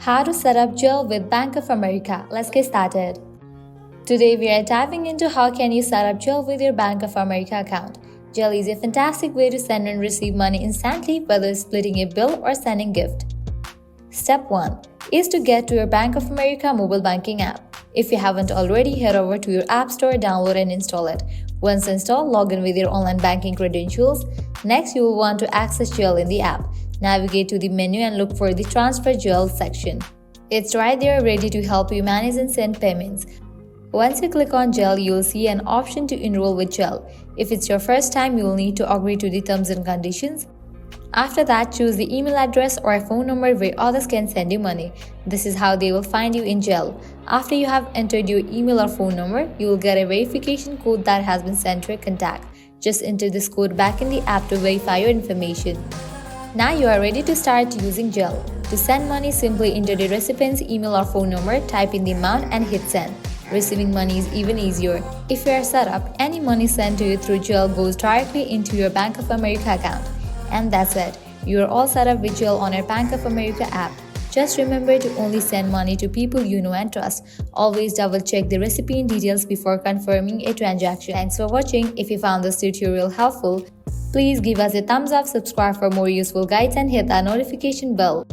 How to set up Zelle with Bank of America. Let's get started. Today we are diving into how can you set up Zelle with your Bank of America account. Zelle is a fantastic way to send and receive money instantly, whether splitting a bill or sending gift. Step 1 is to get to your Bank of America mobile banking app. If you haven't already, head over to your app store, download and install it. Once installed, log in with your online banking credentials. Next, you will want to access Zelle in the app. Navigate to the menu and look for the Transfer Zelle section. It's right there ready to help you manage and send payments. Once you click on Zelle, you'll see an option to enroll with Zelle. If it's your first time, you'll need to agree to the terms and conditions. After that, choose the email address or a phone number where others can send you money. This is how they will find you in Zelle. After you have entered your email or phone number, you will get a verification code that has been sent to your contact. Just enter this code back in the app to verify your information. Now you are ready to start using Zelle. To send money, simply enter the recipient's email or phone number, type in the amount and hit send. Receiving money is even easier. If you are set up, any money sent to you through Zelle goes directly into your Bank of America account. And that's it. You are all set up with Zelle on your Bank of America app. Just remember to only send money to people you know and trust. Always double check the recipient details before confirming a transaction. Thanks for watching. If you found this tutorial helpful, please give us a thumbs up, subscribe for more useful guides and hit that notification bell.